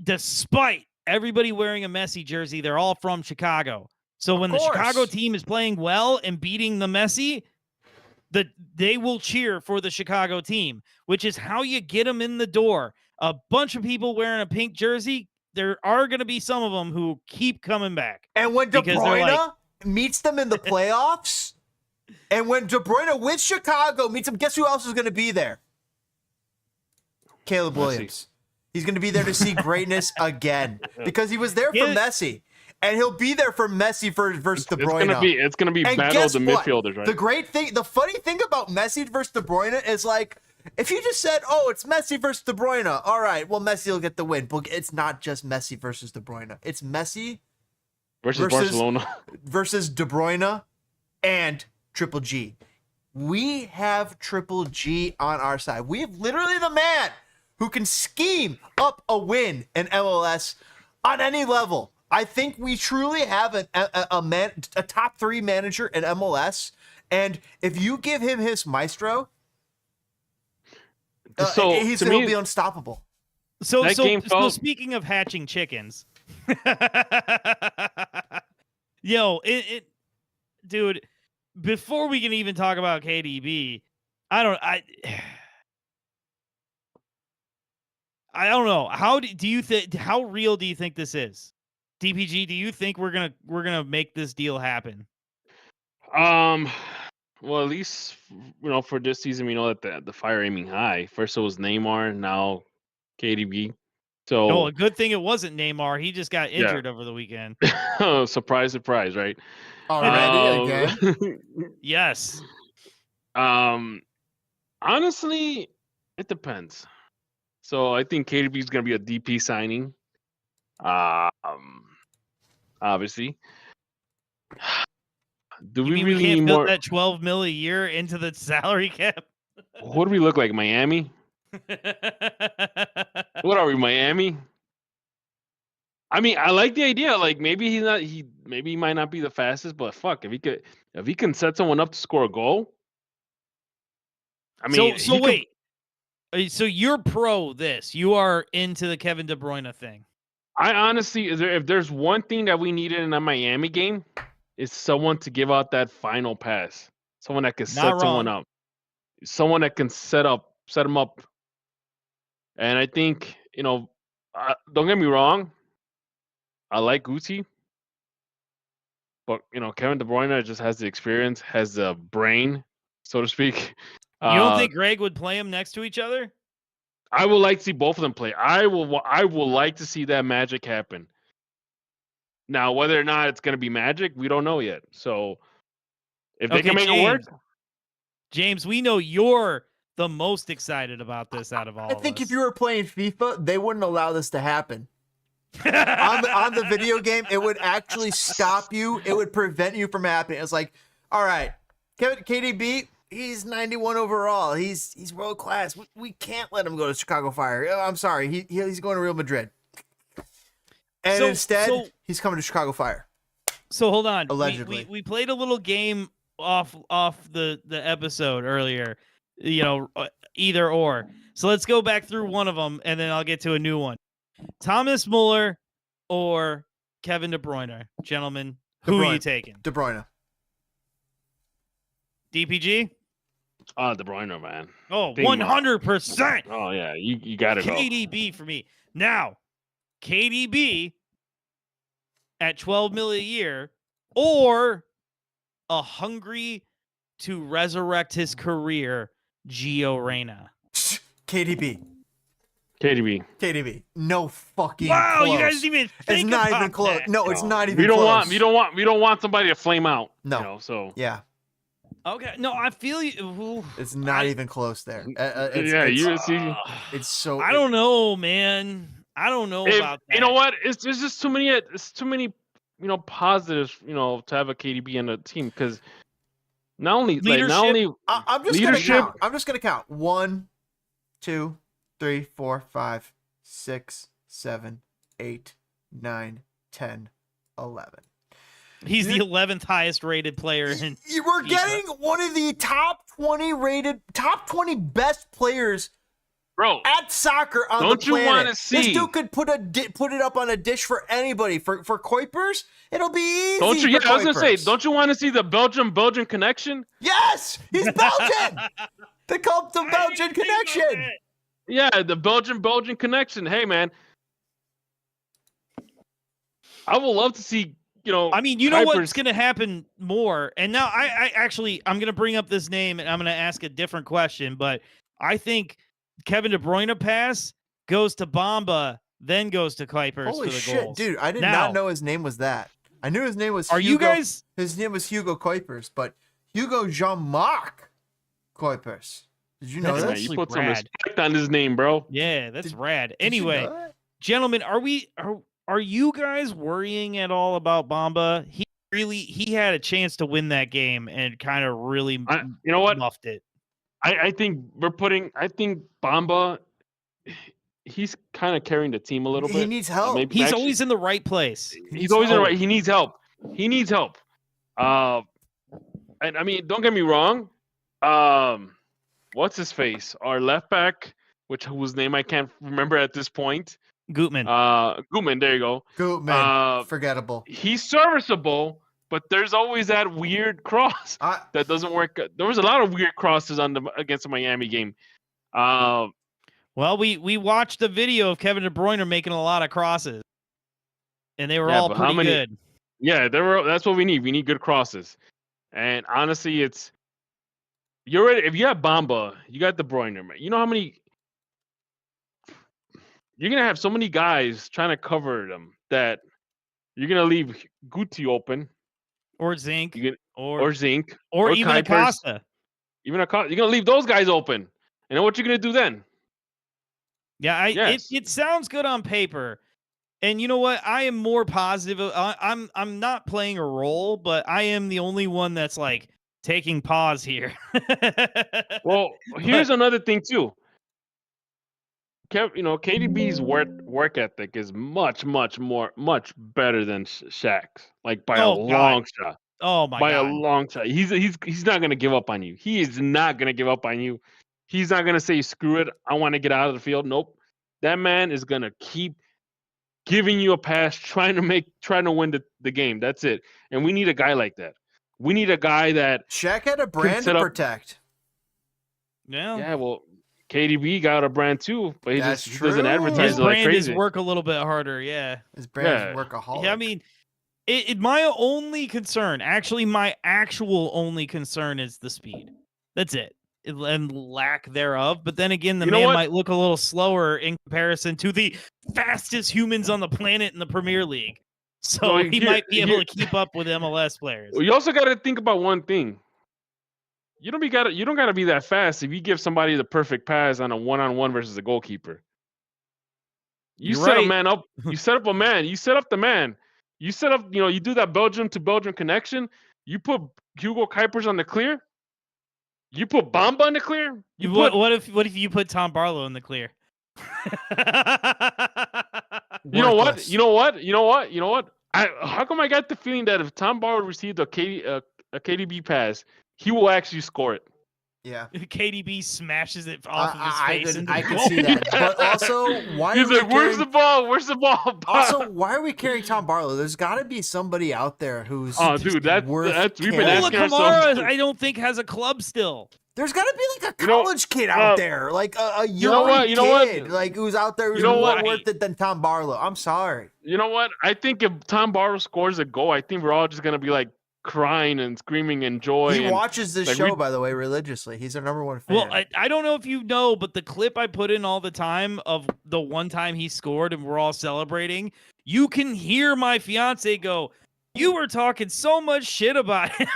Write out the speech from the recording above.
despite everybody wearing a Messi jersey, they're all from Chicago. So when the Chicago team is playing well and beating the Messi, they will cheer for the Chicago team, which is how you get them in the door. A bunch of people wearing a pink jersey, there are going to be some of them who keep coming back. And when De Bruyne meets them in the playoffs, and when De Bruyne with Chicago meets them, guess who else is going to be there? Caleb Williams. He's going to be there to see greatness again because he was there for Messi. And he'll be there for Messi versus De Bruyne. It's gonna be battle of the midfielders, right? The funny thing about Messi versus De Bruyne is like, if you just said, "Oh, it's Messi versus De Bruyne," all right, well, Messi will get the win. But it's not just Messi versus De Bruyne. It's Messi versus Barcelona versus De Bruyne and Triple G. We have Triple G on our side. We have literally the man who can scheme up a win in MLS on any level. I think we truly have a top 3 manager in MLS, and if you give him his maestro, he's going to be unstoppable. So speaking of hatching chickens, dude, before we can even talk about KDB, I don't know. How real do you think this is? DPG, do you think we're gonna make this deal happen? Well, at least for this season, we know that the fire aiming high. First it was Neymar, now KDB. So a good thing it wasn't Neymar. He just got injured over the weekend. Surprise, surprise, right? Already again? Yes. Honestly, it depends. So I think KDB is gonna be a DP signing. Obviously. Do we really need more? That $12 million a year into the salary cap? What do we look like, Miami? What are we, Miami? I mean, I like the idea. Like maybe he might not be the fastest, but fuck, if he can set someone up to score a goal. I mean, so you're pro this. You are into the Kevin De Bruyne thing. I honestly, if there's one thing that we needed in a Miami game, it's someone to give out that final pass. Someone that can set someone up. Someone that can set them up. And I think, don't get me wrong, I like Gucci. But, Kevin De Bruyne just has the experience, has the brain, so to speak. You don't think Greg would play them next to each other? I would like to see both of them play. I will like to see that magic happen. Now, whether or not it's going to be magic, we don't know yet. So, if they can make it work. James, we know you're the most excited about this out of all of us. I think if you were playing FIFA, they wouldn't allow this to happen. on the video game, it would actually stop you. It would prevent you from happening. It's like, all right, KDB, he's 91 overall. He's world class. We can't let him go to Chicago Fire. I'm sorry. He's going to Real Madrid. And instead, he's coming to Chicago Fire. So hold on. Allegedly. We played a little game off the episode earlier, either or. So let's go back through one of them, and then I'll get to a new one. Thomas Muller or Kevin De Bruyne? Gentlemen, who are you taking? De Bruyne. DPG? De Bruyne, man. Oh, 100%. Oh, yeah. You got to go. KDB for me. Now, KDB at $12 million a year, or a hungry to resurrect his career, Gio Reyna. KDB. No fucking close. You guys didn't even think it's not about even close. that. No, it's not even close. close. We don't want somebody to flame out. No. So yeah. Okay. No, I feel you. Ooh, it's not even close there. It's so. I don't know, man. I don't know about that. You know what? It's just too many. It's too many. Positives. To have a KDB in the team because not only I'm just gonna count. I'm just gonna count 1, 2, 3, 4, 5, 6, 7, 8, 9, 10, 11. He's the 11th highest rated player in. We're getting one of the top 20 best players bro. At soccer on Don't the you planet. wanna see- This dude could put it up on a dish for anybody. For Kuipers, it'll be easy. Don't you? Yeah, for I was gonna say, Kuipers. don't you want to see the Belgian connection? Yes, he's Belgian. They call it the Belgian connection. Yeah, the Belgian connection. Hey, man, I would love to see. I mean, you know what's Kuipers- going to happen more. And now I'm going to bring up this name and I'm going to ask a different question. But I think Kevin De Bruyne pass goes to Bamba, then goes to Kuipers Holy for the shit, goals. dude! I did Now- not know his name was that. I knew his name was. Are you guys? His name was Hugo Kuipers, but Hugo Jean-Marc Kuipers. Did you know That's that? Man, actually you put some rad. respect on his name, bro. Yeah, that's Did- rad. Did you Anyway, know that? gentlemen, are you guys worrying at all about Bamba? He had a chance to win that game and kind of really You know what? muffed it. I think Bamba, he's kind of carrying the team a little bit. He needs help. Maybe He's actually- always in the right place. He's always in the right. He needs help. He needs help. And I mean, don't get me wrong. What's his face? Our left back, whose name I can't remember at this point. Gutman. Gutman. There you go. Gutman, forgettable. He's serviceable, but there's always that weird cross that doesn't work. There was a lot of weird crosses against the Miami game. Well, we watched a video of Kevin De Bruyne making a lot of crosses, and they were all but how pretty many- good. Yeah, that's what we need. We need good crosses. And honestly, you're ready. If you have Bamba, you got De Bruyne, man. You know how many you're gonna have so many guys trying to cover them that you're gonna leave Guti open, Or Zinc, or Zinc, or even Kuipers. Acosta. You're gonna leave those guys open. And then what you gonna do then? Yeah, Yes. it sounds good on paper. And you know what? I am more positive. I'm not playing a role, but I am the only one that's like taking pause here. Well, here's another thing too. KDB's work ethic is much better than Shaq's, like by a Oh, God. long shot. Oh my By god. a long shot. He's not gonna give up on you. He is not gonna give up on you. He's not gonna say screw it. I want to get out of the field. Nope. That man is gonna keep giving you a pass, trying to win the game. That's it. And we need a guy like that. We need a guy that Shaq had a brand set to up- protect. yeah. Well, KDB got a brand too, but he That's just doesn't true. advertise His it like brand is crazy. work a little bit harder. Yeah. His brand's Yeah. workaholic. Yeah, I mean, my only concern, actually, my actual only concern is the speed. That's it. And lack thereof. But then again, the You know man what? might look a little slower in comparison to the fastest humans on the planet in the Premier League. So Well, he might be able to keep up with MLS players. You also got to think about one thing. You don't gotta be that fast if you give somebody the perfect pass on a one-on-one versus a goalkeeper. You You're set a right. man up. You set up a man. You set up the man. You set up. You do that Belgium to Belgium connection. You put Hugo Kuipers on the clear. You put Bamba on the clear. What if you put Tom Barlow in the clear? You know what? Worthless. You know what? How come I got the feeling that if Tom Barlow received a KDB pass, he will actually score it? Yeah. KDB smashes it off of his face. into I the could goal. see that. But also, why He's are we like, "Where's the carrying, ball? Where's the ball?" also, why are we carrying Tom Barlow? There's got to be somebody out there who's Oh, dude, that's we've been carrying. asking Ola ourselves. Kamara, I don't think has a club still. There's got to be like a You know, college kid out there, like a young know what? You know what? kid, like who's out there who's You know more what? worth it than Tom Barlow. I'm sorry. You know what? I think if Tom Barlow scores a goal, I think we're all just gonna be like crying and screaming in joy. He and, watches this like, show, we- by the way, religiously. He's our number one fan. Well, I don't know if you know, but the clip I put in all the time of the one time he scored and we're all celebrating, you can hear my fiance go, "You were talking so much shit about him."